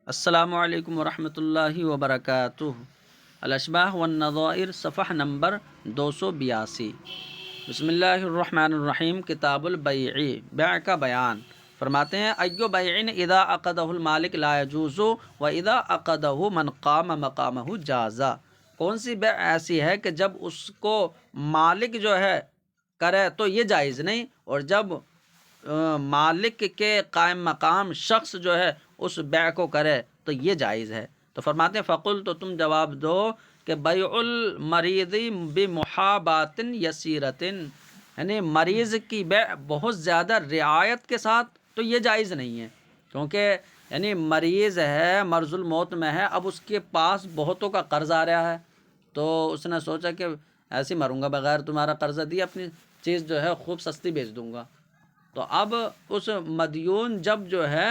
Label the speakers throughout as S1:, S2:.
S1: السلام علیکم ورحمۃ اللہ وبرکاتہ۔ الاشباح والنظائر صفحہ نمبر 282۔ بسم اللہ الرحمن الرحیم۔ کتاب البیع، بیع کا بیان۔ فرماتے ہیں ایو بیعن اذا عقدہ المالک لا یجوز و اذا عقدہ من قام مقامہ جازا۔ کون سی بیع ایسی ہے کہ جب اس کو مالک جو ہے کرے تو یہ جائز نہیں، اور جب مالک کے قائم مقام شخص جو ہے اس بیع کو کرے تو یہ جائز ہے۔ تو فرماتے ہیں فقل، تو تم جواب دو کہ بیع المریض بمحابات یسیرۃ، یعنی مریض کی بیع بہت زیادہ رعایت کے ساتھ تو یہ جائز نہیں ہے، کیونکہ یعنی مریض ہے، مرض الموت میں ہے، اب اس کے پاس بہتوں کا قرض آ رہا ہے، تو اس نے سوچا کہ ایسے ہی مروں گا بغیر تمہارا قرضہ دیے، اپنی چیز جو ہے خوب سستی بیچ دوں گا۔ تو اب اس مدیون جب جو ہے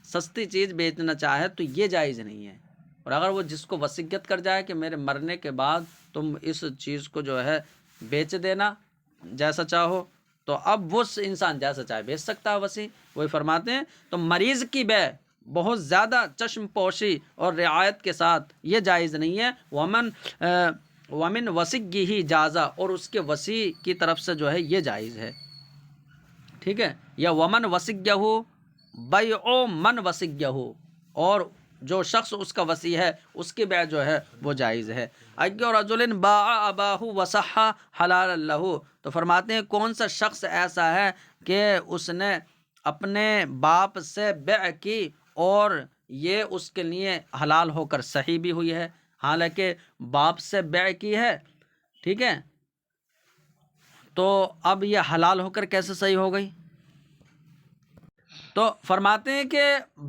S1: سستی چیز بیچنا چاہے تو یہ جائز نہیں ہے، اور اگر وہ جس کو وصیت کر جائے کہ میرے مرنے کے بعد تم اس چیز کو جو ہے بیچ دینا جیسا چاہو، تو اب وہ انسان جیسا چاہے بیچ سکتا ہے وصی۔ وہی فرماتے ہیں تو مریض کی بیع بہت زیادہ چشم پوشی اور رعایت کے ساتھ یہ جائز نہیں ہے۔ ومن وصیہ جازا، اور اس کے وصی کی طرف سے جو ہے یہ جائز ہے، ٹھیک ہے۔ یا ومن وصیہ بیع من وصیہ، اور جو شخص اس کا وصی ہے اس کی بیع جو ہے وہ جائز ہے۔ ایو رجل باع اباہ وصح حلالا لہ، تو فرماتے ہیں کون سا شخص ایسا ہے کہ اس نے اپنے باپ سے بیع کی اور یہ اس کے لیے حلال ہو کر صحیح بھی ہوئی ہے، حالانکہ باپ سے بیع کی ہے، ٹھیک ہے، تو اب یہ حلال ہو کر کیسے صحیح ہو گئی؟ تو فرماتے ہیں کہ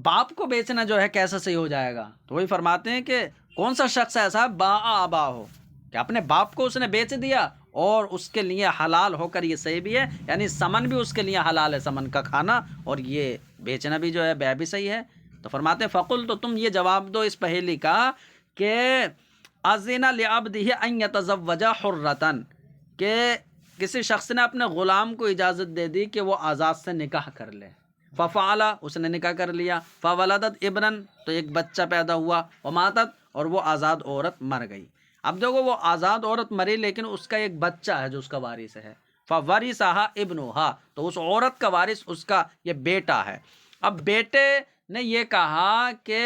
S1: باپ کو بیچنا جو ہے کیسا صحیح ہو جائے گا؟ تو وہی فرماتے ہیں کہ کون سا شخص ایسا باع آبا ہو کہ اپنے باپ کو اس نے بیچ دیا اور اس کے لیے حلال ہو کر یہ صحیح بھی ہے، یعنی سمن بھی اس کے لیے حلال ہے، سمن کا کھانا، اور یہ بیچنا بھی جو ہے بیع بھی صحیح ہے۔ تو فرماتے ہیں فقل، تو تم یہ جواب دو اس پہیلی کا کہ اذن لعبدہ ان یتزوج حرۃ، کہ کسی شخص نے اپنے غلام کو اجازت دے دی کہ وہ آزاد سے نکاح کر لے، ففعل، اس نے نکاح کر لیا، فولدت ابنا، تو ایک بچہ پیدا ہوا، وماتت، اور وہ آزاد عورت مر گئی۔ اب دیکھو وہ آزاد عورت مری لیکن اس کا ایک بچہ ہے جو اس کا وارث ہے، فورثھا ابنھا، تو اس عورت کا وارث اس کا یہ بیٹا ہے۔ اب بیٹے نے یہ کہا کہ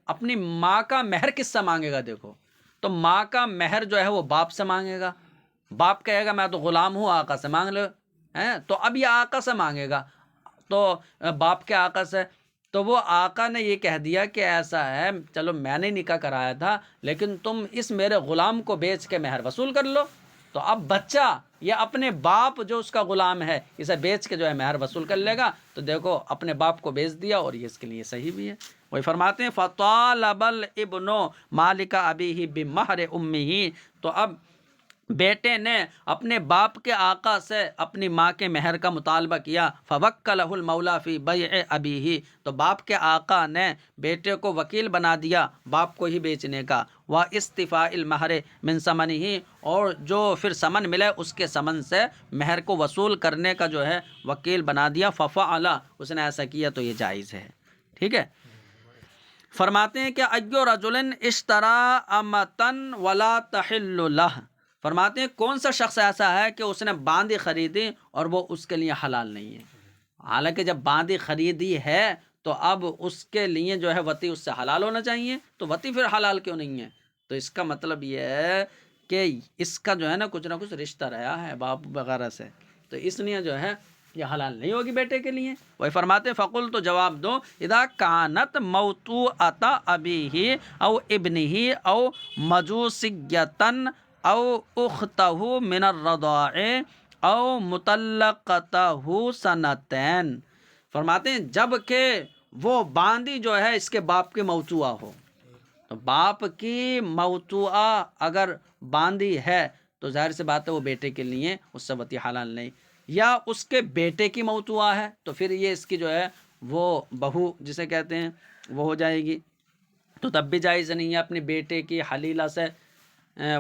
S1: اپنی ماں کا مہر کس سے مانگے گا؟ دیکھو تو ماں کا مہر جو ہے وہ باپ سے مانگے گا، باپ کہے گا میں تو غلام ہوں، آقا سے مانگ لو، تو اب یہ آقا سے مانگے گا، تو باپ کے آقا سے، تو وہ آقا نے یہ کہہ دیا کہ ایسا ہے، چلو میں نے نکاح کرایا تھا لیکن تم اس میرے غلام کو بیچ کے مہر وصول کر لو۔ تو اب بچہ یہ اپنے باپ جو اس کا غلام ہے اسے بیچ کے جو ہے مہر وصول کر لے گا، تو دیکھو اپنے باپ کو بیچ دیا اور یہ اس کے لیے صحیح بھی ہے۔ وہی فرماتے ہیں فطالب الابن مالک ابیہ بمہر امہ، تو اب بیٹے نے اپنے باپ کے آقا سے اپنی ماں کے مہر کا مطالبہ کیا، فوکلہ المولا فی بیع ابیہ، تو باپ کے آقا نے بیٹے کو وکیل بنا دیا باپ کو ہی بیچنے کا، واستیفاء المہر من ثمنہ، اور جو پھر سمن ملے اس کے سمن سے مہر کو وصول کرنے کا جو ہے وکیل بنا دیا، ففعل، اس نے ایسا کیا تو یہ جائز ہے، ٹھیک ہے۔ فرماتے ہیں کہ ایو رجل اشترى امۃ ولا تحل لہ، فرماتے ہیں کون سا شخص ایسا ہے کہ اس نے باندی خریدی اور وہ اس کے لیے حلال نہیں ہے، حالانکہ جب باندی خریدی ہے تو اب اس کے لیے جو ہے وطی اس سے حلال ہونا چاہیے، تو وطی پھر حلال کیوں نہیں ہے؟ تو اس کا مطلب یہ ہے کہ اس کا جو ہے نا کچھ نہ کچھ رشتہ رہا ہے باپ وغیرہ سے، تو اس لیے جو ہے یہ حلال نہیں ہوگی بیٹے کے لیے۔ وہی فرماتے فقل، تو جواب دو اذا کانت موطوءۃ ابیہ او ابنہ او مجوسیۃ او اختہ من الرضاع او مطلقتہ سنتین، فرماتے ہیں جب کہ وہ باندی جو ہے اس کے باپ کی موطوعہ ہو، تو باپ کی موطوعہ اگر باندی ہے تو ظاہر سی بات ہے وہ بیٹے کے لیے اس سے وطی حلال نہیں، یا اس کے بیٹے کی موطوعہ ہے تو پھر یہ اس کی جو ہے وہ بہو جسے کہتے ہیں وہ ہو جائے گی، تو تب بھی جائز نہیں ہے اپنے بیٹے کی حلیلہ سے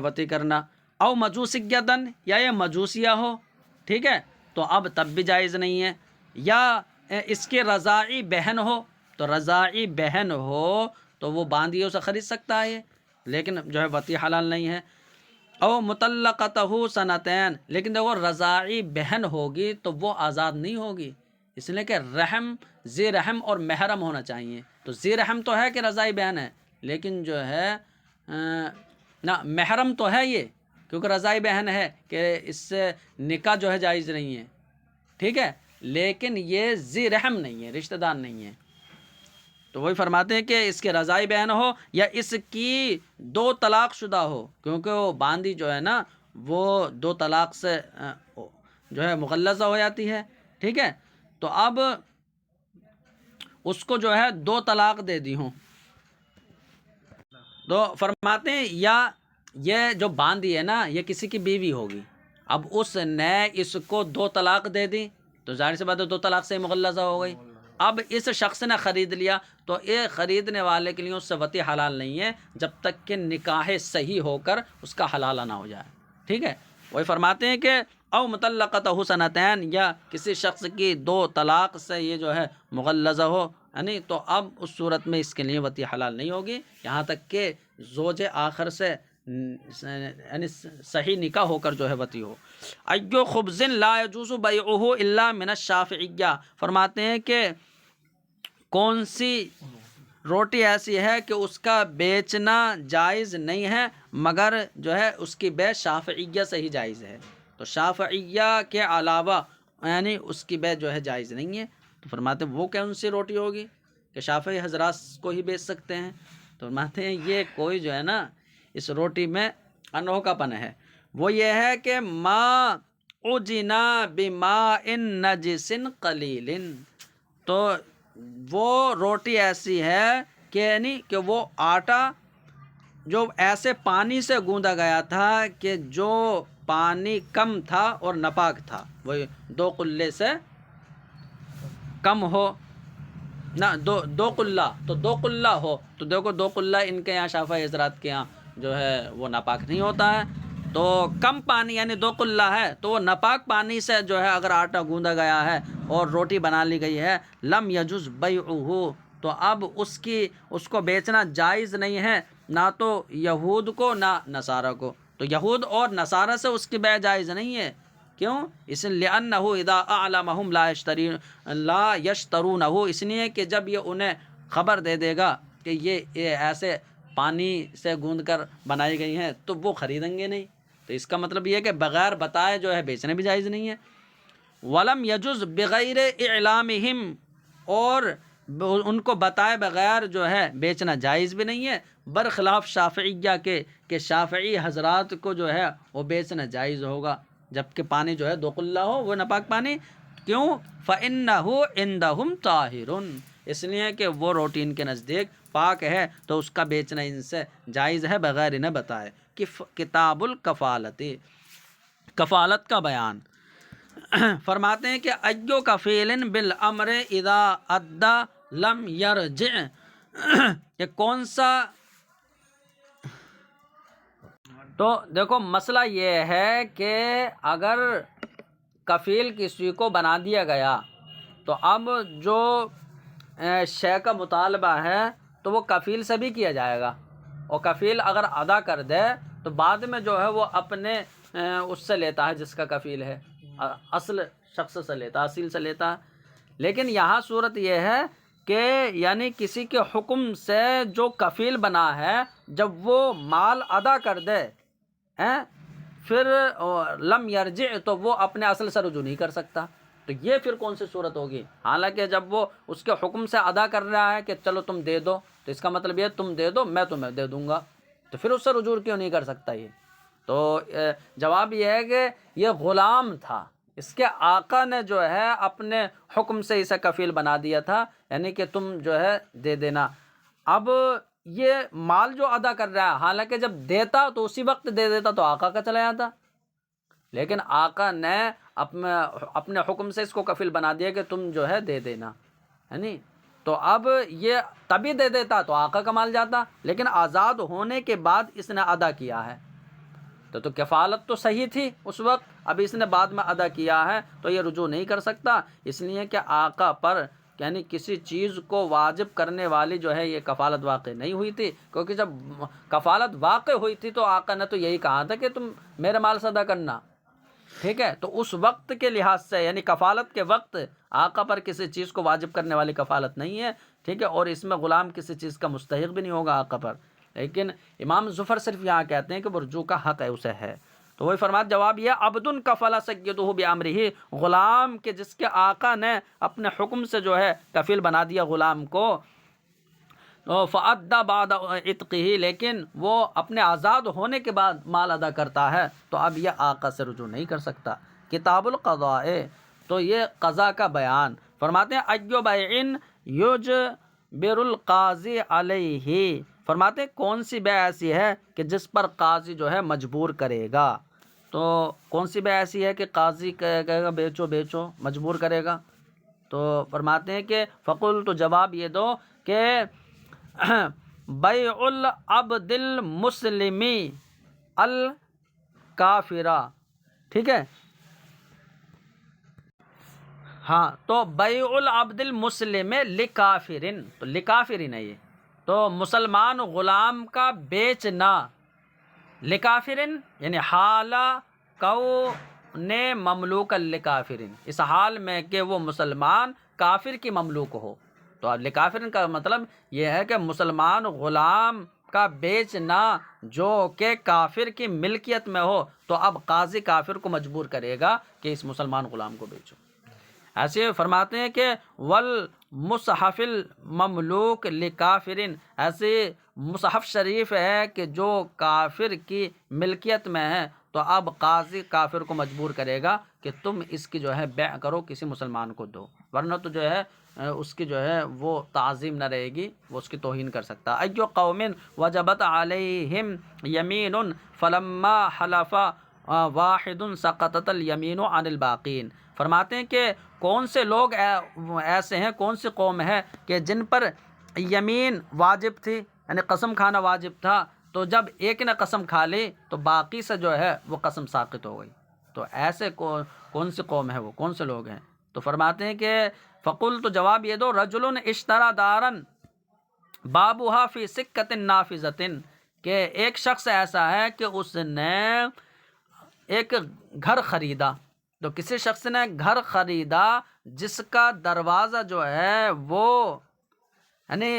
S1: وطی کرنا، او مجوسیۃً، یا یہ مجوسیہ ہو، ٹھیک ہے، تو اب تب بھی جائز نہیں ہے، یا اس کے رضاعی بہن ہو، تو رضاعی بہن ہو تو وہ باندھی اسے خرید سکتا ہے یہ، لیکن جو ہے وطی حلال نہیں ہے۔ او مطلقتہ سنتین، لیکن دیکھو رضاعی بہن ہوگی تو وہ آزاد نہیں ہوگی، اس لیے کہ رحم، ذی رحم اور محرم ہونا چاہیے۔ تو ذی رحم تو ہے کہ رضاعی بہن ہے، لیکن جو ہے نہ محرم تو ہے یہ، کیونکہ رضاعی بہن ہے کہ اس سے نکاح جو ہے جائز نہیں ہے، ٹھیک ہے، لیکن یہ ذی رحم نہیں ہے، رشتہ دار نہیں ہے۔ تو وہی فرماتے ہیں کہ اس کے رضاعی بہن ہو یا اس کی 2 طلاق شدہ ہو، کیونکہ وہ باندھی جو ہے نا وہ 2 طلاق سے جو ہے مغلظہ ہو جاتی ہے، ٹھیک ہے، تو اب اس کو جو ہے 2 طلاق دے دی ہوں، تو فرماتے ہیں یا یہ جو باندھی ہے نا یہ کسی کی بیوی ہوگی، اب اس نے اس کو 2 طلاق دے دی تو ظاہر سی بات ہے 2 طلاق سے مغلظہ ہو گئی۔ اب اس شخص نے خرید لیا تو یہ خریدنے والے کے لیے اس سے وطی حلال نہیں ہے جب تک کہ نکاح صحیح ہو کر اس کا حلالہ نہ ہو جائے، ٹھیک ہے۔ وہی فرماتے ہیں کہ او مطلقتہ سنتین، یا کسی شخص کی 2 طلاق سے یہ جو ہے مغلظہ ہو، یعنی تو اب اس صورت میں اس کے لیے وطی حلال نہیں ہوگی یہاں تک کہ زوج آخر سے یعنی صحیح نکاح ہو کر جو ہے وطی ہو۔ ایو خبز لا یجوز بیعہ الا من الشافعیہ، فرماتے ہیں کہ کون سی روٹی ایسی ہے کہ اس کا بیچنا جائز نہیں ہے مگر جو ہے اس کی بیع شافعیہ سے ہی جائز ہے، تو شافعیہ کے علاوہ یعنی اس کی بیع جو ہے جائز نہیں ہے۔ تو فرماتے ہیں وہ کون سی روٹی ہوگی کہ شافعی حضرات کو ہی بیچ سکتے ہیں؟ تو فرماتے ہیں یہ کوئی جو ہے نا اس روٹی میں انوکھا پن ہے، وہ یہ ہے کہ ما اجنا بماء نجس قلیل، تو وہ روٹی ایسی ہے کہ یعنی کہ وہ آٹا جو ایسے پانی سے گوندا گیا تھا کہ جو پانی کم تھا اور ناپاک تھا، وہ 2 قلے سے کم ہو، نہ 2 قلہ، تو 2 قلہ ہو، تو دیکھو 2 قلہ ان کے یہاں شافعی حضرات کے یہاں جو ہے وہ ناپاک نہیں ہوتا ہے، تو کم پانی یعنی 2 قلہ ہے تو وہ ناپاک پانی سے جو ہے اگر آٹا گوندا گیا ہے اور روٹی بنا لی گئی ہے، لم یجوز بیعہ، تو اب اس کو بیچنا جائز نہیں ہے، نہ تو یہود کو نہ نصارہ کو، تو یہود اور نصارہ سے اس کی بیع جائز نہیں ہے، کیوں؟ اس لأنہ اذا اعلمہم لا یشترونہ، اس لیے کہ جب یہ انہیں خبر دے دے گا کہ یہ ایسے پانی سے گوندھ کر بنائی گئی ہیں تو وہ خریدیں گے نہیں، تو اس کا مطلب یہ ہے کہ بغیر بتائے جو ہے بیچنے بھی جائز نہیں ہے۔ ولم یجوز بغیر اعلامہم، اور ان کو بتائے بغیر جو ہے بیچنا جائز بھی نہیں ہے، برخلاف شافعیہ کے کہ شافعی حضرات کو جو ہے وہ بیچنا جائز ہوگا جبکہ پانی جو ہے 2 قلہ ہو، وہ ناپاک پانی، کیوں؟ فَإِنَّهُ عِنْدَهُمْ طَاهِرٌ، اس لیے کہ وہ روٹی ان کے نزدیک پاک ہے تو اس کا بیچنا ان سے جائز ہے بغیر انہیں بتائے۔ کتاب الکفالت، کفالت کا بیان، فرماتے ہیں کہ ایو کفیل بالامر اذا ادى لم یرجع، یہ کون سا، تو دیکھو مسئلہ یہ ہے کہ اگر کفیل کسی کو بنا دیا گیا تو اب جو شے کا مطالبہ ہے تو وہ کفیل سے بھی کیا جائے گا، اور کفیل اگر ادا کر دے تو بعد میں جو ہے وہ اپنے اس سے لیتا ہے جس کا کفیل ہے، اصل شخص سے لیتا، اصیل سے لیتا ہے، لیکن یہاں صورت یہ ہے کہ یعنی کسی کے حکم سے جو کفیل بنا ہے جب وہ مال ادا کر دے پھر لم یرجع، تو وہ اپنے اصل سے رجوع نہیں کر سکتا، تو یہ پھر کون سی صورت ہوگی؟ حالانکہ جب وہ اس کے حکم سے ادا کر رہا ہے کہ چلو تم دے دو، تو اس کا مطلب یہ تم دے دو میں تمہیں دے دوں گا، تو پھر اس سے رجوع کیوں نہیں کر سکتا یہ؟ تو جواب یہ ہے کہ یہ غلام تھا، اس کے آقا نے جو ہے اپنے حکم سے اسے کفیل بنا دیا تھا، یعنی کہ تم جو ہے دے دینا، اب یہ مال جو ادا کر رہا ہے حالانکہ جب دیتا تو اسی وقت دے دیتا تو آقا کا چلا جاتا، لیکن آقا نے اپنے حکم سے اس کو کفیل بنا دیا کہ تم جو ہے دے دینا، یعنی تو اب یہ تبھی دے دیتا تو آقا کا مال جاتا، لیکن آزاد ہونے کے بعد اس نے ادا کیا ہے تو کفالت تو صحیح تھی اس وقت، اب اس نے بعد میں ادا کیا ہے تو یہ رجوع نہیں کر سکتا، اس لیے کہ آقا پر یعنی کسی چیز کو واجب کرنے والی جو ہے یہ کفالت واقع نہیں ہوئی تھی، کیونکہ جب کفالت واقع ہوئی تھی تو آقا نے تو یہی کہا تھا کہ تم میرے مال سے ادا کرنا، ٹھیک ہے؟ تو اس وقت کے لحاظ سے یعنی کفالت کے وقت آقا پر کسی چیز کو واجب کرنے والی کفالت نہیں ہے، ٹھیک ہے؟ اور اس میں غلام کسی چیز کا مستحق بھی نہیں ہوگا آقا پر، لیکن امام ظفر صرف یہاں کہتے ہیں کہ وہ رجوع کا حق ہے اسے ہے۔ تو وہی فرمات جواب یہ عبد کفلا سیدہ بامرہ، غلام کے جس کے آقا نے اپنے حکم سے جو ہے کفیل بنا دیا غلام کو، فَأَدَّى بَعْدَ عِتْقِهِ، لیکن وہ اپنے آزاد ہونے کے بعد مال ادا کرتا ہے تو اب یہ آقا سے رجوع نہیں کر سکتا۔ کتاب القضاء، تو یہ قضا کا بیان فرماتے ہیں ایو بیع یجبر القاضی علیہ، فرماتے ہیں کون سی بیع ایسی ہے کہ جس پر قاضی جو ہے مجبور کرے گا؟ تو کون سی بیع ایسی ہے کہ قاضی کہے گا بیچو بیچو، مجبور کرے گا؟ تو فرماتے ہیں کہ فقل، تو جواب یہ دو کہ بیع العبد المسلمی الکافرہ، ٹھیک ہے؟ ہاں، تو بیع العبد المسلم لکافرن، تو لکافرن ہے یہ، تو مسلمان غلام کا بیچنا، لکافرن یعنی حال کون مملوک لکافرن، اس حال میں کہ وہ مسلمان کافر کی مملوک ہو۔ تو اب لکافرن کا مطلب یہ ہے کہ مسلمان غلام کا بیچنا جو کہ کافر کی ملکیت میں ہو، تو اب قاضی کافر کو مجبور کرے گا کہ اس مسلمان غلام کو بیچو۔ ایسے فرماتے ہیں کہ والمصحف المملوک لکافرن، ایسے مصحف شریف ہے کہ جو کافر کی ملکیت میں ہے، تو اب قاضی کافر کو مجبور کرے گا کہ تم اس کی جو ہے بیع کرو، کسی مسلمان کو دو، ورنہ تو جو ہے اس کی جو ہے وہ تعظیم نہ رہے گی، وہ اس کی توہین کر سکتا۔ ایو قوم وجبت علیہم یمین فلما حلف واحد سقطت الیمین عن الباقین، فرماتے ہیں کہ کون سے لوگ ایسے ہیں، کون سی قوم ہے کہ جن پر یمین واجب تھی، یعنی قسم کھانا واجب تھا، تو جب ایک نے قسم کھا لی تو باقی سے جو ہے وہ قسم ساقط ہو گئی۔ تو ایسے کون سی قوم ہے، وہ کون سے لوگ ہیں؟ تو فرماتے ہیں کہ فقل، تو جواب یہ دو رجل اشترى دارا بابها فی سکۃ نافذۃ، کہ ایک شخص ایسا ہے کہ اس نے ایک گھر خریدا، تو کسی شخص نے گھر خریدا جس کا دروازہ جو ہے وہ یعنی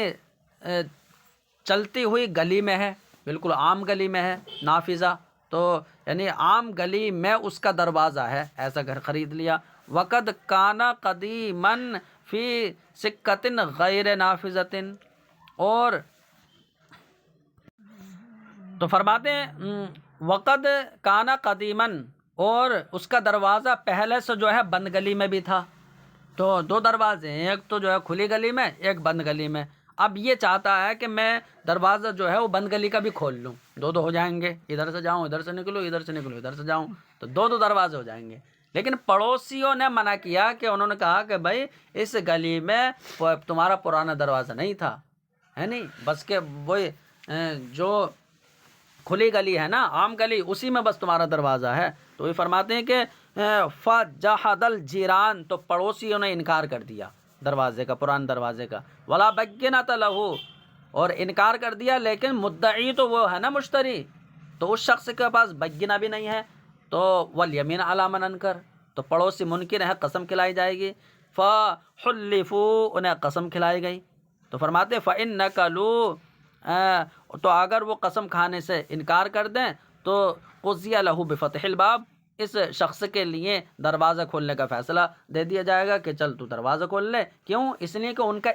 S1: چلتی ہوئی گلی میں ہے، بالکل عام گلی میں ہے، نافذہ تو یعنی عام گلی میں اس کا دروازہ ہے، ایسا گھر خرید لیا۔ وقد کان قدیما فی سکۃ غیر نافذۃ، اور تو فرماتے ہیں وقد کان قدیما، اور اس کا دروازہ پہلے سے جو ہے بند گلی میں بھی تھا، تو دو دروازے ہیں، ایک تو جو ہے کھلی گلی میں، ایک بند گلی میں۔ اب یہ چاہتا ہے کہ میں دروازہ جو ہے وہ بند گلی کا بھی کھول لوں، دو ہو جائیں گے، ادھر سے جاؤں ادھر سے نکلوں، ادھر سے نکلوں ادھر سے جاؤں، تو دو دروازے ہو جائیں گے۔ لیکن پڑوسیوں نے منع کیا، کہ انہوں نے کہا کہ بھائی اس گلی میں تمہارا پرانا دروازہ نہیں تھا، ہے نہیں، بس کہ وہی جو کھلی گلی ہے نا، عام گلی، اسی میں بس تمہارا دروازہ ہے۔ تو یہ فرماتے ہیں کہ فجحد الجیران، تو پڑوسیوں نے انکار کر دیا دروازے کا، پرانے دروازے کا، ولا بینۃ لہ، اور انکار کر دیا، لیکن مدعی تو وہ ہے نا مشتری، تو اس شخص کے پاس بینہ بھی نہیں ہے، تو والیمین علی من انکر، تو پڑوسی منکر ہے، قسم کھلائی جائے گی۔ فحلفوا، انہیں قسم کھلائی گئی۔ تو فرماتے ہیں فإن، تو اگر وہ قسم کھانے سے انکار کر دیں تو قضی لہ بفتح الباب، اس شخص کے لیے دروازہ کھولنے کا فیصلہ دے دیا جائے گا کہ چل تو دروازہ کھول لے۔ کیوں؟ اس لیے کہ ان کا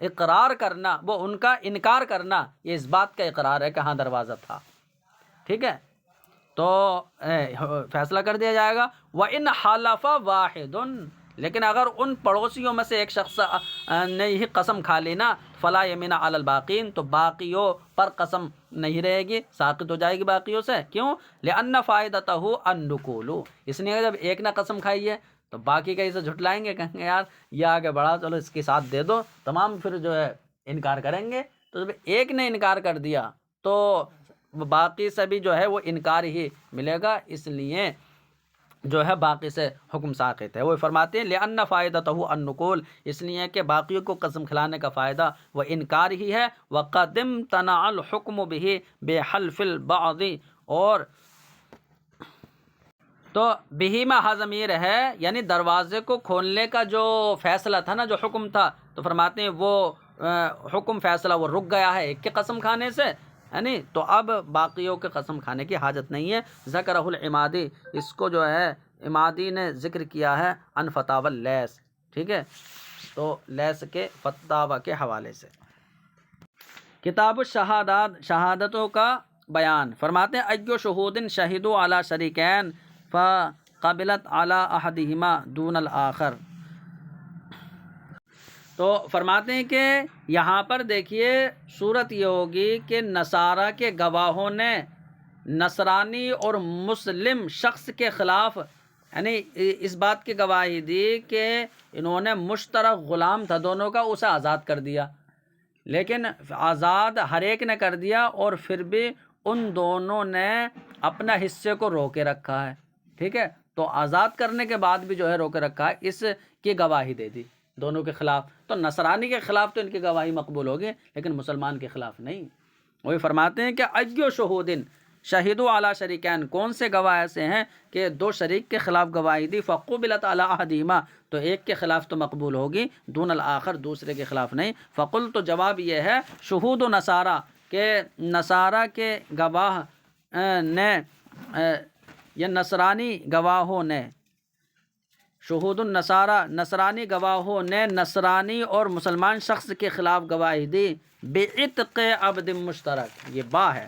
S1: اقرار کرنا، وہ ان کا انکار کرنا، یہ اس بات کا اقرار ہے کہ ہاں دروازہ تھا، ٹھیک ہے؟ تو فیصلہ کر دیا جائے گا۔ وَإِنْ حَلَفَ وَاحِدٌ، لیکن اگر ان پڑوسیوں میں سے ایک شخص نے ہی قسم کھا لی نا، فلا یمین علی الباقین، تو باقیوں پر قسم نہیں رہے گی، ساقط ہو جائے گی باقیوں سے۔ کیوں؟ لأن فائدتہ النقول، اس لیے جب ایک نے قسم کھائی ہے تو باقی کا اسے جھٹلائیں گے، کہیں گے یار یہ آگے بڑھا، چلو اس کے ساتھ دے دو، تمام پھر جو ہے انکار کریں گے۔ تو جب ایک نے انکار کر دیا تو باقی سے بھی جو ہے وہ انکار ہی ملے گا، اس لیے جو ہے باقی سے حکم ساقط ہے۔ وہ فرماتے ہیں لِأَنَّ فَائِدَتَهُ النُّقُولُ، اس لیے کہ باقیوں کو قسم کھلانے کا فائدہ وہ انکار ہی ہے۔ وَقَدْ امْتَنَعَ الْحُكْمُ بِهِ بِحَلْفِ الْبَعْضِ، اور تو بِهِ میں ضمیر ہے، یعنی دروازے کو کھولنے کا جو فیصلہ تھا نا، جو حکم تھا، تو فرماتے ہیں وہ حکم فیصلہ وہ رک گیا ہے ایک کے قسم کھانے سے، یعنی تو اب باقیوں کے قسم کھانے کی حاجت نہیں ہے۔ ذکرہ العمادی، اس کو جو ہے عمادی نے ذکر کیا ہے ان فتاوی اللیث، ٹھیک ہے، تو لیث کے فتاوی کے حوالے سے۔ کتاب الشہادات، شہادتوں کا بیان، فرماتے ہیں ایو شہود شہدوا علی شریکین فقبلت علی احدہما دون الآخر۔ تو فرماتے ہیں کہ یہاں پر دیکھیے صورت یہ ہوگی کہ نصارہ کے گواہوں نے نصرانی اور مسلم شخص کے خلاف، یعنی اس بات کی گواہی دی کہ انہوں نے مشترک غلام تھا دونوں کا، اسے آزاد کر دیا، لیکن آزاد ہر ایک نے کر دیا، اور پھر بھی ان دونوں نے اپنا حصے کو روکے رکھا ہے، ٹھیک ہے، تو آزاد کرنے کے بعد بھی جو ہے روکے رکھا ہے، اس کی گواہی دے دی دونوں کے خلاف۔ تو نصرانی کے خلاف تو ان کی گواہی مقبول ہوگی، لیکن مسلمان کے خلاف نہیں۔ وہی فرماتے ہیں کہ ایو شہودن شہدوا علی شریکین، کون سے گواہ ایسے ہیں کہ دو شریک کے خلاف گواہی دی، فقبلت علی احدہما، تو ایک کے خلاف تو مقبول ہوگی، دون الآخر، دوسرے کے خلاف نہیں۔ فقل، تو جواب یہ ہے شہود و نصارہ، کہ نصارہ کے گواہ نے یا نصرانی گواہوں نے، شہود النصارہ، نصرانی گواہوں نے نصرانی اور مسلمان شخص کے خلاف گواہی دی، بعتق عبد مشترک، یہ با ہے،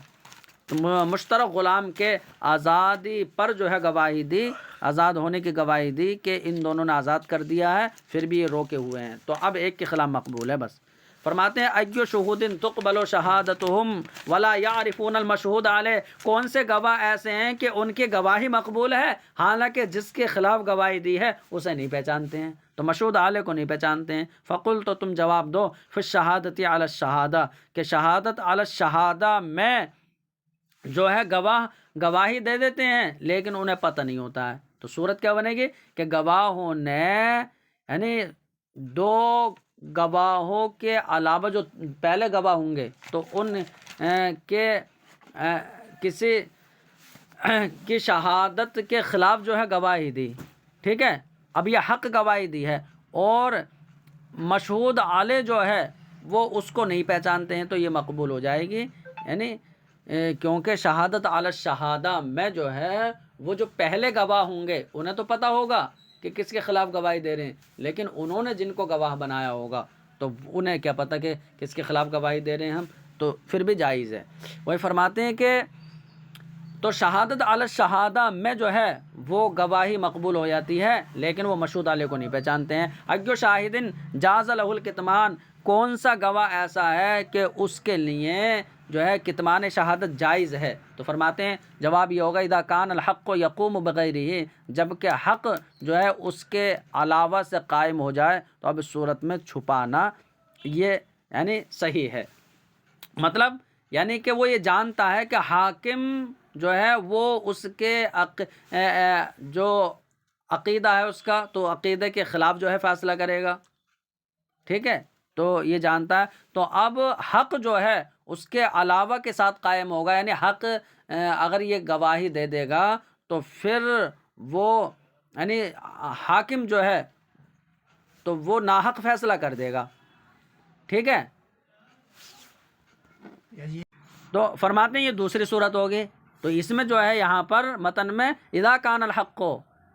S1: مشترک غلام کے آزادی پر جو ہے گواہی دی، آزاد ہونے کی گواہی دی کہ ان دونوں نے آزاد کر دیا ہے، پھر بھی یہ روکے ہوئے ہیں، تو اب ایک کے خلاف مقبول ہے بس۔ فرماتے ہیں ایو شہود تقبل شہادتہم ولا یعرفون المشہود علیہ، کون سے گواہ ایسے ہیں کہ ان کی گواہی مقبول ہے، حالانکہ جس کے خلاف گواہی دی ہے اسے نہیں پہچانتے ہیں، تو مشہود علیہ کو نہیں پہچانتے ہیں۔ فقل، تو تم جواب دو، فی الشہادۃ علی الشہادہ، کہ شہادت علی الشہادہ میں جو ہے گواہ گواہی دے دیتے ہیں لیکن انہیں پتہ نہیں ہوتا ہے، تو صورت کیا بنے گی کہ گواہوں نے، یعنی دو گواہوں کے علاوہ جو پہلے گواہ ہوں گے تو ان کے کسی کی شہادت کے خلاف جو ہے گواہی دی، ٹھیک ہے، اب یہ حق گواہی دی ہے، اور مشہود علیہ جو ہے وہ اس کو نہیں پہچانتے ہیں، تو یہ مقبول ہو جائے گی، یعنی کیونکہ شہادت علی الشہادہ میں جو ہے وہ جو پہلے گواہ ہوں گے انہیں تو پتہ ہوگا کہ کس کے خلاف گواہی دے رہے ہیں، لیکن انہوں نے جن کو گواہ بنایا ہوگا تو انہیں کیا پتہ کہ کس کے خلاف گواہی دے رہے ہیں ہم، تو پھر بھی جائز ہے۔ وہی فرماتے ہیں کہ تو شہادت علی الشہادہ میں جو ہے وہ گواہی مقبول ہو جاتی ہے، لیکن وہ مشہود علیہ کو نہیں پہچانتے ہیں۔ ایو شاہدن جاز لہ الکتمان، کون سا گواہ ایسا ہے کہ اس کے لیے جو ہے کتمان شہادت جائز ہے، تو فرماتے ہیں جواب یہ ہوگا اذا کان الحق یقوم بغیرہ، جب کہ حق جو ہے اس کے علاوہ سے قائم ہو جائے، تو اب اس صورت میں چھپانا یہ یعنی صحیح ہے، مطلب یعنی کہ وہ یہ جانتا ہے کہ حاکم جو ہے وہ اس کے جو عقیدہ ہے اس کا، تو عقیدے کے خلاف جو ہے فیصلہ کرے گا، ٹھیک ہے، تو یہ جانتا ہے، تو اب حق جو ہے اس کے علاوہ کے ساتھ قائم ہوگا، یعنی حق اگر یہ گواہی دے دے گا تو پھر وہ یعنی حاکم جو ہے تو وہ ناحق فیصلہ کر دے گا، ٹھیک ہے، تو فرماتے ہیں یہ دوسری صورت ہوگی۔ تو اس میں جو ہے یہاں پر متن میں اذا کان الحق،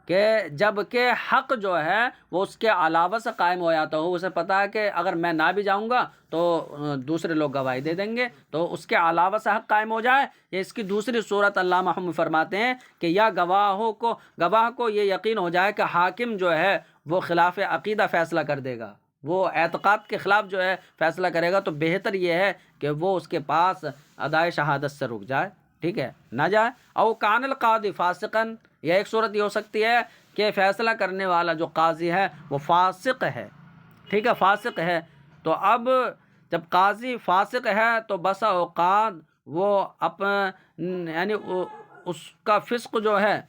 S1: کہ جب کہ حق جو ہے وہ اس کے علاوہ سے قائم ہو جاتا ہو، اسے پتہ ہے کہ اگر میں نہ بھی جاؤں گا تو دوسرے لوگ گواہی دے دیں گے، تو اس کے علاوہ سے حق قائم ہو جائے، یہ اس کی دوسری صورت علامہ محمد فرماتے ہیں کہ یا گواہ کو یہ یقین ہو جائے کہ حاکم جو ہے وہ خلاف عقیدہ فیصلہ کر دے گا، وہ اعتقاد کے خلاف جو ہے فیصلہ کرے گا، تو بہتر یہ ہے کہ وہ اس کے پاس ادائے شہادت سے رک جائے، ٹھیک ہے، نہ جائے۔ او کان القاضی فاسقن، یہ ایک صورت یہ ہو سکتی ہے کہ فیصلہ کرنے والا جو قاضی ہے وہ فاسق ہے، ٹھیک ہے، فاسق ہے، تو اب جب قاضی فاسق ہے تو بسا اوقات وہ یعنی اس کا فسق جو ہے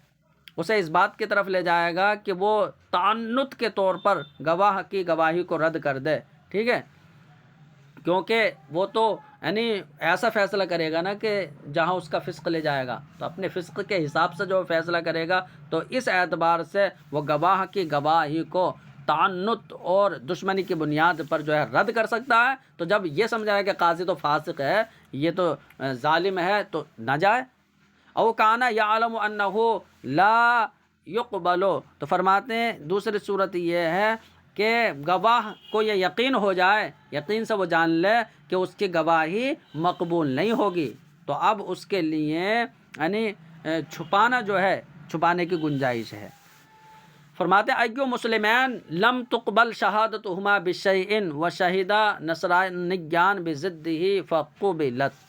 S1: اسے اس بات کی طرف لے جائے گا کہ وہ تعنت کے طور پر گواہ کی گواہی کو رد کر دے، ٹھیک ہے، کیونکہ وہ تو یعنی ایسا فیصلہ کرے گا نا کہ جہاں اس کا فسق لے جائے گا، تو اپنے فسق کے حساب سے جو فیصلہ کرے گا تو اس اعتبار سے وہ گواہ کی گواہی کو تعنت اور دشمنی کی بنیاد پر جو ہے رد کر سکتا ہے۔ تو جب یہ سمجھا ہے کہ قاضی تو فاسق ہے، یہ تو ظالم ہے، تو نہ جائے۔ او کانا یعلم انہ لا یقبل، تو فرماتے ہیں دوسری صورت یہ ہے کہ گواہ کو یہ یقین ہو جائے، یقین سے وہ جان لے کہ اس کی گواہی مقبول نہیں ہوگی، تو اب اس کے لیے یعنی چھپانا جو ہے، چھپانے کی گنجائش ہے۔ فرماتے ہیں ایو مسلمین لم تقبل شہادتہما بشیء وشہدا نصرانیان بضدہ فقبلت۔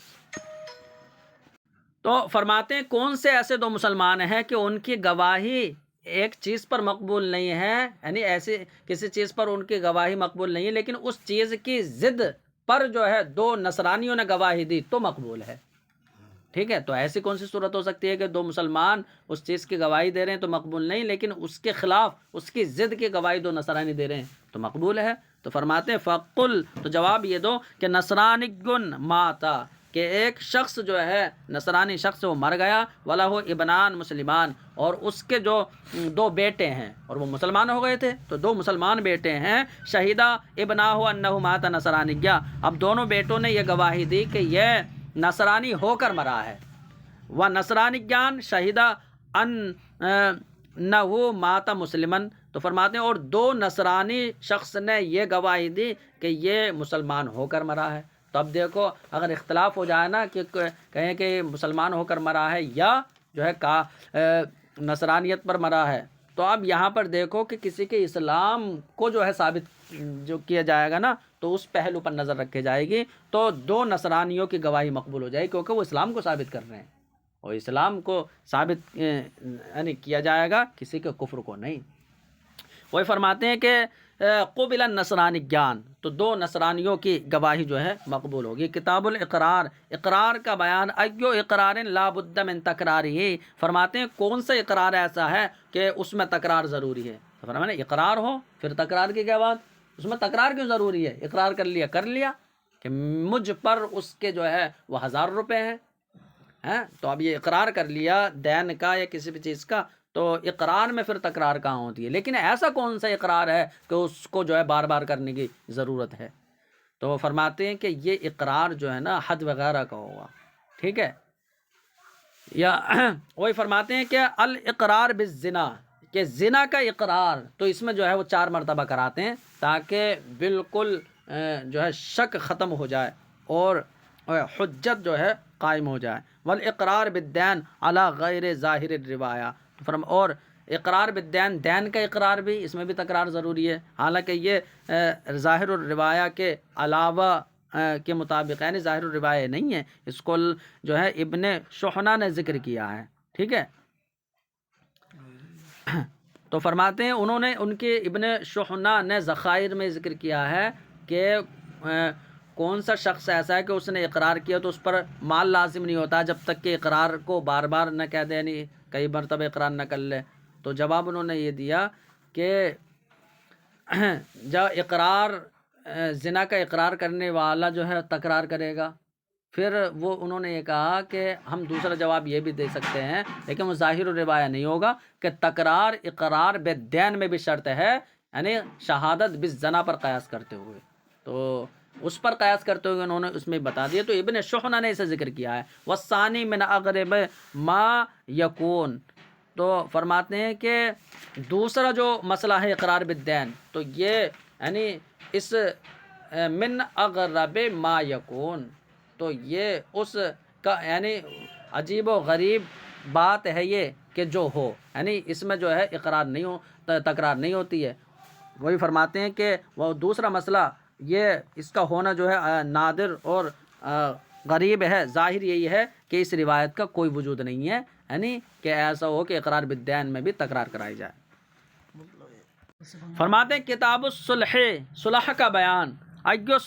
S1: تو فرماتے ہیں کون سے ایسے دو مسلمان ہیں کہ ان کی گواہی ایک چیز پر مقبول نہیں ہے، یعنی ایسی کسی چیز پر ان کی گواہی مقبول نہیں ہے، لیکن اس چیز کی ضد پر جو ہے دو نصرانیوں نے گواہی دی تو مقبول ہے، ٹھیک ہے۔ تو ایسی کون سی صورت ہو سکتی ہے کہ دو مسلمان اس چیز کی گواہی دے رہے ہیں تو مقبول نہیں، لیکن اس کے خلاف اس کی ضد کی گواہی دو نصرانی دے رہے ہیں تو مقبول ہے۔ تو فرماتے ہیں فقل، تو جواب یہ دو کہ نصرانی ماتا، کہ ایک شخص جو ہے نصرانی شخص وہ مر گیا، وَلَهُ ابنان مسلمان، اور اس کے جو دو بیٹے ہیں اور وہ مسلمان ہو گئے تھے، تو دو مسلمان بیٹے ہیں، شہیدہ ابناہ انہ مات نصرانیہ، اب دونوں بیٹوں نے یہ گواہی دی کہ یہ نصرانی ہو کر مرا ہے، و نصرانیان شہیدہ انہ مات مسلمن، تو فرماتے ہیں اور دو نصرانی شخص نے یہ گواہی دی کہ یہ مسلمان ہو کر مرا ہے۔ تو اب دیکھو اگر اختلاف ہو جائے نا کہ کہیں کہ مسلمان ہو کر مرا ہے یا جو ہے نصرانیت پر مرا ہے، تو اب یہاں پر دیکھو کہ کسی کے اسلام کو جو ہے ثابت جو کیا جائے گا نا تو اس پہلو پر نظر رکھی جائے گی، تو دو نصرانیوں کی گواہی مقبول ہو جائے گی کیونکہ وہ اسلام کو ثابت کر رہے ہیں، اور اسلام کو ثابت یعنی کیا جائے گا، کسی کے کفر کو نہیں۔ وہی فرماتے ہیں کہ قبل النصرانیان، تو دو نصرانیوں کی گواہی جو ہے مقبول ہوگی۔ کتاب الاقرار، اقرار کا بیان، ایو اقرار لا بد من تکرارہ، فرماتے ہیں کون سا اقرار ایسا ہے کہ اس میں تکرار ضروری ہے، تو فرماتے ہیں اقرار ہو پھر تکرار کی کیا بات، اس میں تکرار کیوں ضروری ہے، اقرار کر لیا کہ مجھ پر اس کے جو ہے وہ 1000 روپے ہیں، تو اب یہ اقرار کر لیا دین کا یا کسی بھی چیز کا، تو اقرار میں پھر تکرار کہاں ہوتی ہے، لیکن ایسا کون سا اقرار ہے کہ اس کو جو ہے بار بار کرنے کی ضرورت ہے، تو وہ فرماتے ہیں کہ یہ اقرار جو ہے نا حد وغیرہ کا ہوگا، ٹھیک ہے، یا وہی فرماتے ہیں کہ الاقرار بالزنا، کہ زنا کا اقرار، تو اس میں جو ہے وہ 4 مرتبہ کراتے ہیں تاکہ بالکل جو ہے شک ختم ہو جائے اور حجت جو ہے قائم ہو جائے۔ والاقرار بالدین علی غیر ظاہر الروایہ، اور اقرار بالدین، دین کا اقرار بھی، اس میں بھی تکرار ضروری ہے، حالانکہ یہ ظاہر الروایہ کے علاوہ کے مطابق یعنی ظاہر الروایہ نہیں ہے، اس کو جو ہے ابن شحنہ نے ذکر کیا ہے، ٹھیک ہے۔ تو فرماتے ہیں انہوں نے ان کے ابن شحنہ نے ذخائر میں ذکر کیا ہے کہ کون سا شخص ایسا ہے کہ اس نے اقرار کیا تو اس پر مال لازم نہیں ہوتا جب تک کہ اقرار کو بار بار نہ کہہ دے، یعنی کئی مرتبہ اقرار نہ کر لے، تو جواب انہوں نے یہ دیا کہ جب اقرار زنا کا اقرار کرنے والا جو ہے تکرار کرے گا، پھر وہ انہوں نے یہ کہا کہ ہم دوسرا جواب یہ بھی دے سکتے ہیں لیکن وہ ظاہر الروایہ نہیں ہوگا کہ تکرار اقرار بالدین میں بھی شرط ہے، یعنی شہادت بالزنا پر قیاس کرتے ہوئے، تو اس پر قیاس کرتے ہوئے انہوں نے اس میں بتا دیا، تو ابن شحنہ نے اسے ذکر کیا ہے۔ والثانی من اغرب ما یکون، تو فرماتے ہیں کہ دوسرا جو مسئلہ ہے اقرار بالدین، تو یہ یعنی اس من اغرب ما یکون، تو یہ اس کا یعنی عجیب و غریب بات ہے یہ کہ جو ہو، یعنی اس میں جو ہے اقرار نہیں ہو، تکرار نہیں ہوتی ہے۔ وہی فرماتے ہیں کہ وہ دوسرا مسئلہ یہ اس کا ہونا جو ہے نادر اور غریب ہے، ظاہر یہی ہے کہ اس روایت کا کوئی وجود نہیں ہے، یعنی کہ ایسا ہو کہ اقرار بالدین میں بھی تکرار کرائی جائے۔ فرماتے ہیں کتاب الصلح، صلح کا بیان، ایو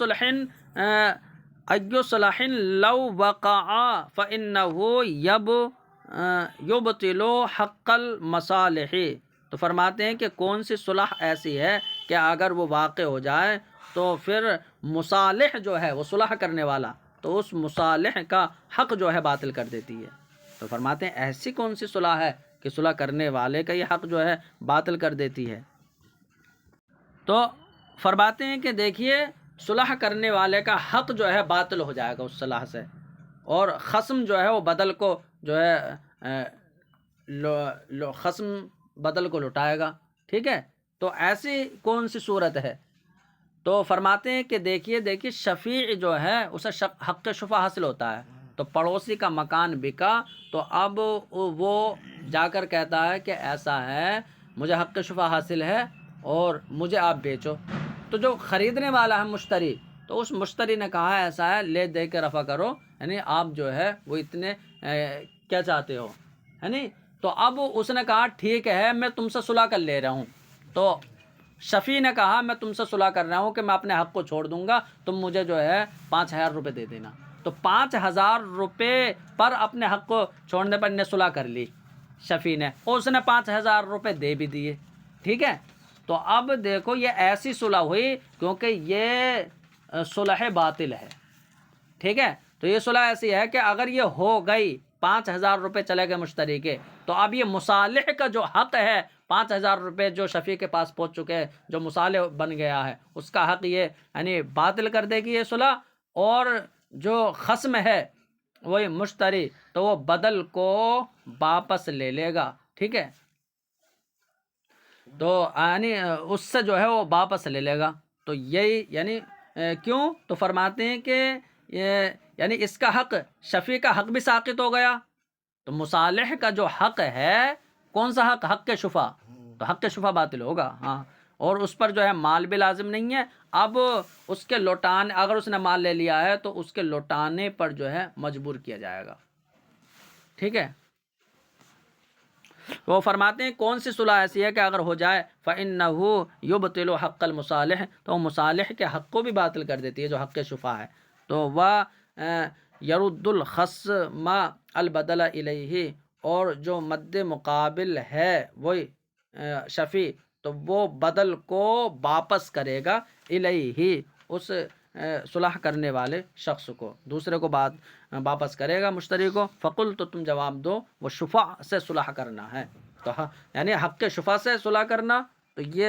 S1: صلح لو وقع فإنه یبطل حق المصالح، تو فرماتے ہیں کہ کون سی صلح ایسی ہے کہ اگر وہ واقع ہو جائے تو پھر مصالح جو ہے وہ صلح کرنے والا تو اس مصالح کا حق جو ہے باطل کر دیتی ہے۔ تو فرماتے ہیں ایسی کون سی صلح ہے کہ صلح کرنے والے کا یہ حق جو ہے باطل کر دیتی ہے۔ تو فرماتے ہیں کہ دیکھیے صلح کرنے والے کا حق جو ہے باطل ہو جائے گا اس صلح سے، اور خصم جو ہے وہ بدل کو جو ہے خصم بدل کو لٹائے گا، ٹھیک ہے۔ تو ایسی کون سی صورت ہے؟ تو فرماتے ہیں کہ دیکھیے شفیع جو ہے اسے حق شفا حاصل ہوتا ہے، تو پڑوسی کا مکان بکا تو اب وہ جا کر کہتا ہے کہ ایسا ہے مجھے حق شفا حاصل ہے اور مجھے آپ بیچو، تو جو خریدنے والا ہے مشتری، تو اس مشتری نے کہا ایسا ہے لے دے کے رفع کرو، یعنی آپ جو ہے وہ اتنے کیا چاہتے ہو، ہے نہیں؟ تو اب اس نے کہا ٹھیک ہے میں تم سے صلح کر لے رہا ہوں، تو شفیع نے کہا میں تم سے صلح کر رہا ہوں کہ میں اپنے حق کو چھوڑ دوں گا، تم مجھے جو ہے 5,000 روپے دے دینا، تو 5,000 روپے پر اپنے حق کو چھوڑنے پر نے صلح کر لی شفیع نے، اور اس نے 5,000 روپے دے بھی دیے، ٹھیک ہے۔ تو اب دیکھو یہ ایسی صلح ہوئی کیونکہ یہ صلح باطل ہے، ٹھیک ہے۔ تو یہ صلح ایسی ہے کہ اگر یہ ہو گئی 5,000 روپے چلے گئے مشتری کے، تو اب یہ مصالح کا جو حق ہے 5,000 روپے جو شفیع کے پاس پہنچ چکے ہیں، جو مصالح بن گیا ہے، اس کا حق یہ یعنی باطل کر دے گی یہ صلح، اور جو خصم ہے وہی مشتری تو وہ بدل کو واپس لے لے گا، ٹھیک ہے۔ تو یعنی اس سے جو ہے وہ واپس لے لے گا، تو یہی یعنی کیوں؟ تو فرماتے ہیں کہ یعنی اس کا حق شفیع کا حق بھی ساقط ہو گیا، تو مصالح کا جو حق ہے کون سا حق؟ حق شفا، تو حق شفا باطل ہوگا، ہاں، اور اس پر جو ہے مال بھی لازم نہیں ہے، اب اس کے لوٹانے اگر اس نے مال لے لیا ہے تو اس کے لوٹانے پر جو ہے مجبور کیا جائے گا، ٹھیک ہے۔ وہ فرماتے ہیں کون سی صلح ایسی ہے کہ اگر ہو جائے فَإِنَّهُ يُبْطِلُ حق المصالح، تو وہ مصالح کے حق کو بھی باطل کر دیتی ہے جو حق شفا ہے، تو وہ یرد الخصم البدل الیہ، اور جو مد مقابل ہے وہی شفیع، تو وہ بدل کو واپس کرے گا الیہ، اس صلح کرنے والے شخص کو، دوسرے کو واپس کرے گا مشتری کو۔ فقل، تو تم جواب دو وہ شفع سے صلح کرنا ہے، تو یعنی حق شفع سے صلح کرنا، تو یہ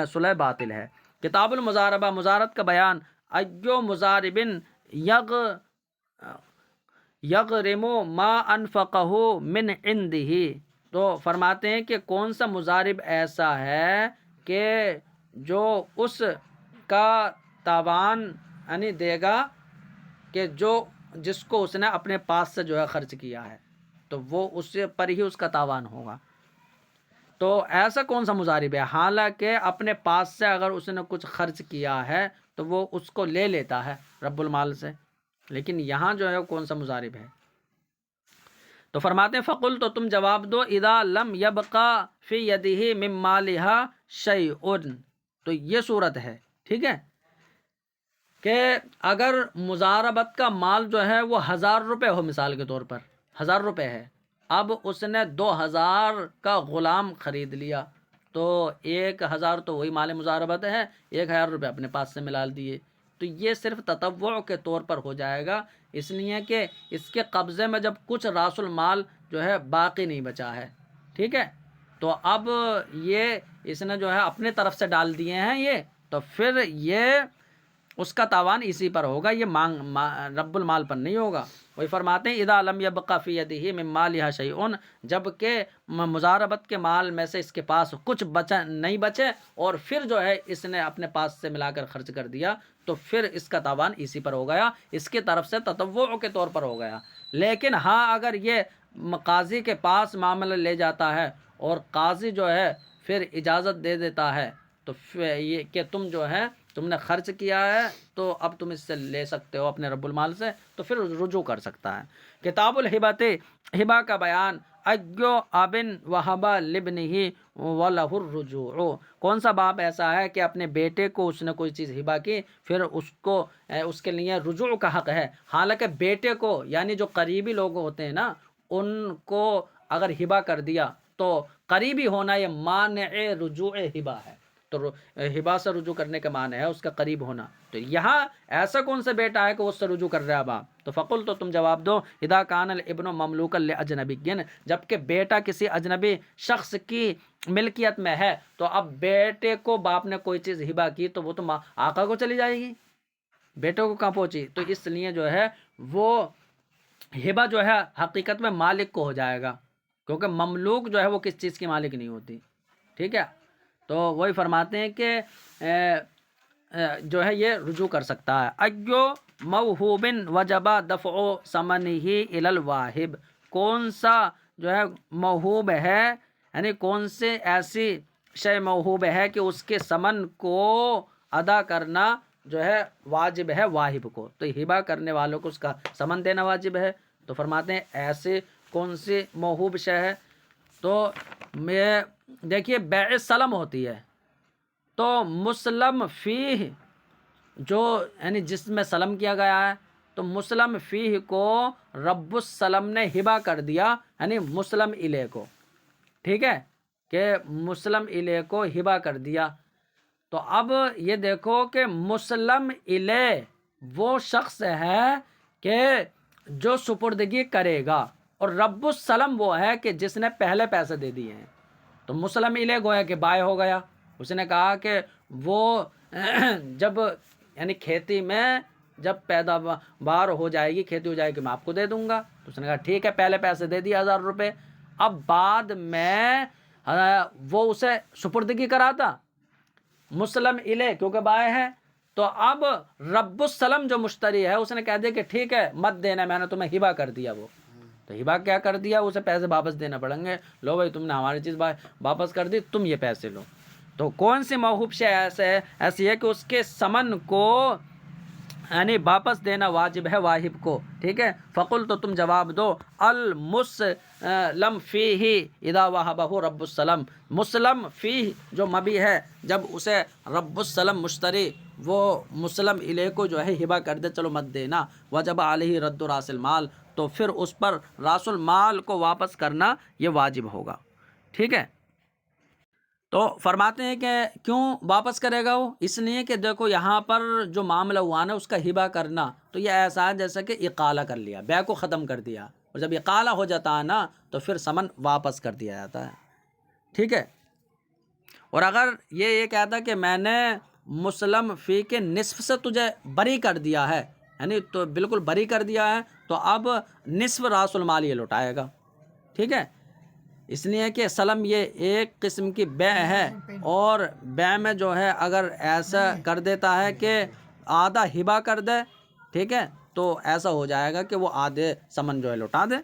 S1: صلح باطل ہے۔ کتاب المزاربہ، مزارت کا بیان، ایو مزاربن یغرم ما انفقہ من عندہ، تو فرماتے ہیں کہ کون سا مزارب ایسا ہے کہ جو اس کا تاوان یعنی دے گا کہ جس کو اس نے اپنے پاس سے جو ہے خرچ کیا ہے، تو وہ اس پر ہی اس کا تاوان ہوگا۔ تو ایسا کون سا مضارب ہے؟ حالانکہ اپنے پاس سے اگر اس نے کچھ خرچ کیا ہے تو وہ اس کو لے لیتا ہے رب المال سے، لیکن یہاں جو ہے کون سا مضارب ہے؟ تو فرماتے ہیں فقل، تو تم جواب دو اذا لم یبقى فی یدہ من مالها شیء، تو یہ صورت ہے، ٹھیک ہے، کہ اگر مزاربت کا مال جو ہے وہ 1,000 روپے ہو، مثال کے طور پر 1,000 روپے ہے، اب اس نے 2,000 کا غلام خرید لیا، تو 1,000 تو وہی مال مزاربت ہے، 1,000 روپے اپنے پاس سے ملا دیے، تو یہ صرف تطوع کے طور پر ہو جائے گا، اس لیے کہ اس کے قبضے میں جب کچھ راس المال جو ہے باقی نہیں بچا ہے، ٹھیک ہے، تو اب یہ اس نے جو ہے اپنے طرف سے ڈال دیے ہیں یہ، تو پھر یہ اس کا تاوان اسی پر ہوگا، یہ رب المال پر نہیں ہوگا۔ وہی فرماتے ہیں اذا لم یبقى فی یدہ من مالها شیء، جب کہ مزاربت کے مال میں سے اس کے پاس کچھ نہیں بچے اور پھر جو ہے اس نے اپنے پاس سے ملا کر خرچ کر دیا، تو پھر اس کا تاوان اسی پر ہو گیا، اس کی طرف سے تطوع کے طور پر ہو گیا۔ لیکن ہاں اگر یہ قاضی کے پاس معاملہ لے جاتا ہے اور قاضی جو ہے پھر اجازت دے دیتا ہے، تو یہ کہ تم نے خرچ کیا ہے تو اب تم اس سے لے سکتے ہو اپنے رب المال سے، تو پھر رجوع کر سکتا ہے۔ کتاب الہبۃ، ہبہ کا بیان، ایو ابن وہب لابنہ ولہ الرجوع، کون سا باپ ایسا ہے کہ اپنے بیٹے کو اس نے کوئی چیز ہبہ کی، پھر اس کے لیے رجوع کا حق ہے، حالانکہ بیٹے کو یعنی جو قریبی لوگ ہوتے ہیں نا ان کو اگر ہبا کر دیا تو قریبی ہونا یہ مانع رجوع ہبا ہے، تو ہبا سے رجوع کرنے کا معنی ہے اس کا قریب ہونا. تو یہاں ایسا کون سا بیٹا ہے کہ اس سے رجوع کر رہا ہے باپ؟ تو فقل تو تم جواب دو اذا کان الابن مملوکا لاجنبی، جبکہ بیٹا کسی اجنبی شخص کی ملکیت میں ہے تو اب بیٹے کو باپ نے کوئی چیز ہبا کی تو وہ تو آقا کو چلی جائے گی، بیٹے کو کہاں پہنچی؟ تو اس لیے جو ہے وہ ہبا جو ہے حقیقت میں مالک کو ہو جائے گا، کیونکہ مملوک جو ہے وہ کس چیز کی مالک نہیں ہوتی. ٹھیک ہے، تو وہی فرماتے ہیں کہ جو ہے یہ رجوع کر سکتا ہے. ایو موہوب وجب دفع ثمنہ الی الواہب، کون سا جو ہے موہوب ہے، یعنی کون سے ایسی شے موہوب ہے کہ اس کے ثمن کو ادا کرنا جو ہے واجب ہے واہب کو، تو ہبا کرنے والوں کو اس کا ثمن دینا واجب ہے. تو فرماتے ہیں ایسے کون سی موہوب شے ہے؟ تو میں دیکھیے بیع سلم ہوتی ہے، تو مسلم فیہ جو یعنی جس میں سلم کیا گیا ہے، تو مسلم فیہ کو رب السلم نے ہبا کر دیا، یعنی مسلم الیہ کو. ٹھیک ہے، کہ مسلم الیہ کو ہبا کر دیا. تو اب یہ دیکھو کہ مسلم الیہ وہ شخص ہے کہ جو سپردگی کرے گا، اور رب السلم وہ ہے کہ جس نے پہلے پیسے دے دیے ہیں. تو مسلم الیہ گویا کہ بائع ہو گیا، اس نے کہا کہ وہ جب یعنی کھیتی میں جب پیداوار ہو جائے گی، کھیتی ہو جائے گی، میں آپ کو دے دوں گا. تو اس نے کہا ٹھیک ہے، پہلے پیسے دے دیے 1000 روپے، اب بعد میں وہ اسے سپردگی کراتا مسلم الیہ کیونکہ بائع ہے. تو اب رب السلم جو مشتری ہے اس نے کہہ دیا کہ ٹھیک ہے مت دینا، میں نے تمہیں ہبا کر دیا. وہ تو ہبا کیا کر دیا، اسے پیسے واپس دینا پڑیں گے. لو بھائی تم نے ہماری چیز واپس کر دی، تم یہ پیسے لو. تو کون سی موہوب شے ایسی ہے کہ اس کے ثمن کو یعنی واپس دینا واجب ہے واہب کو. ٹھیک ہے، فقل تو تم جواب دو المسلم فیہ اذا وہبہ رب السلم، مسلم فیہ جو مبی ہے جب اسے رب السلم مشتری وہ مسلم الیہ کو جو ہے ہبا کر دے، چلو مت دینا، وجب علیہ رد راس المال، تو پھر اس پر راس المال کو واپس کرنا یہ واجب ہوگا. ٹھیک ہے، تو فرماتے ہیں کہ کیوں واپس کرے گا وہ؟ اس لیے کہ دیکھو یہاں پر جو معاملہ ہوا نا اس کا ہبا کرنا، تو یہ ایسا ہے جیسا کہ اقالہ کر لیا، بیع کو ختم کر دیا، اور جب اقالہ ہو جاتا ہے نا تو پھر ثمن واپس کر دیا جاتا ہے. ٹھیک ہے، اور اگر یہ کہتا کہ میں نے مسلم فی کے نصف سے تجھے بری کر دیا ہے، یعنی تو بالکل بری کر دیا ہے، تو اب نصف راس المال یہ لوٹائے گا. ٹھیک ہے، اس لیے کہ سلم یہ ایک قسم کی بیع ہے، اور بیع میں جو ہے اگر ایسا کر دیتا ہے کہ آدھا ہبا کر دے، ٹھیک ہے، تو ایسا ہو جائے گا کہ وہ آدھے ثمن جو ہے لوٹا دے.